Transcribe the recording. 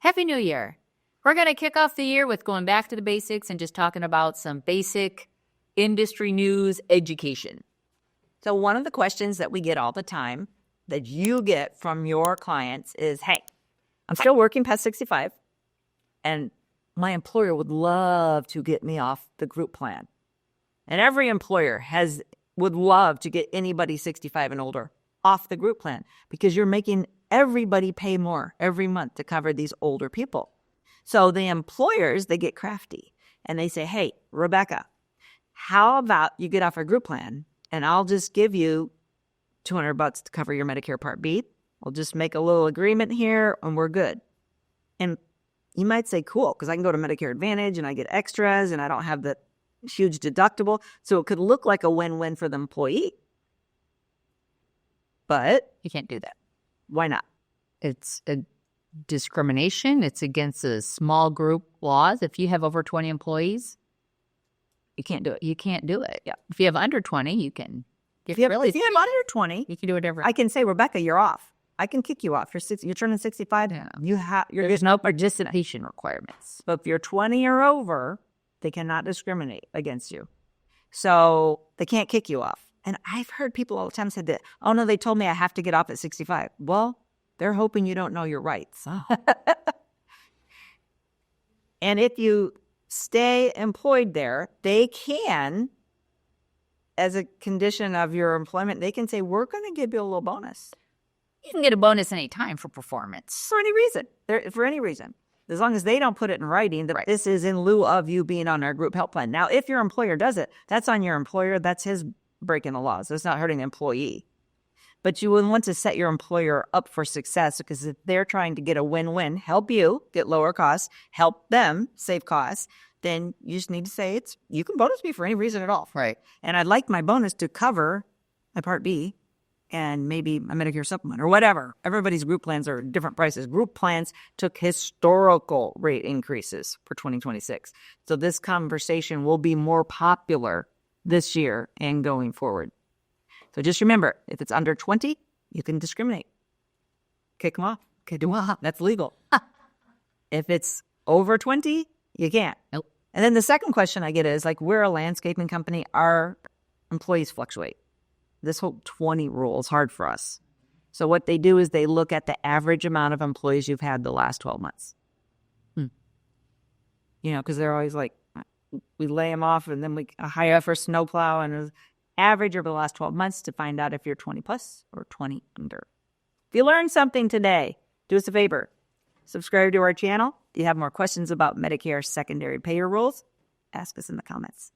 Happy New Year. We're going to kick off the year with going back to the basics and just talking about some basic industry news education. So one of the questions that we get all the time that you get from your clients is, hey, I'm still working past 65 and my employer would love to get me off the group plan. And every employer would love to get anybody 65 and older off the group plan because you're making everybody pay more every month to cover these older people. So the employers, they get crafty and they say, hey, Rebecca, how about you get off our group plan and I'll just give you $200 to cover your Medicare Part B. We'll just make a little agreement here and we're good. And you might say, cool, because I can go to Medicare Advantage and I get extras and I don't have the huge deductible. So it could look like a win-win for the employee. But you can't do that. Why not? It's a discrimination. It's against the small group laws. If you have over 20 employees, you can't do it. You can't do it. Yeah. If you have under 20, you can. If you have under 20, you can do whatever. I can say, Rebecca, you're off. I can kick you off. You're turning 65. Yeah. There's no participation requirements. But if you're 20 or over, they cannot discriminate against you. So they can't kick you off. And I've heard people all the time say that, oh, no, they told me I have to get off at 65. Well, they're hoping you don't know your rights. Oh. And if you stay employed there, they can, as a condition of your employment, they can say, we're going to give you a little bonus. You can get a bonus any time for performance. For any reason. For any reason. As long as they don't put it in writing that this is in lieu of you being on our group health plan. Now, if your employer does it, that's on your employer. That's his breaking the laws. That's not hurting the employee. But you would want to set your employer up for success because if they're trying to get a win-win, help you get lower costs, help them save costs, then you just need to say you can bonus me for any reason at all. Right. And I'd like my bonus to cover my Part B and maybe a Medicare supplement or whatever. Everybody's group plans are different prices. Group plans took historical rate increases for 2026. So this conversation will be more popular this year and going forward. So just remember, if it's under 20, you can discriminate. Kick them off. That's legal. If it's over 20, you can't. Nope. And then the second question I get is, like, we're a landscaping company. Our employees fluctuate. This whole 20 rule is hard for us. So what they do is they look at the average amount of employees you've had the last 12 months. You know, because they're always like, we lay them off and then we hire for snowplow and average over the last 12 months to find out if you're 20 plus or 20 under. If you learned something today, do us a favor. Subscribe to our channel. If you have more questions about Medicare secondary payer rules, ask us in the comments.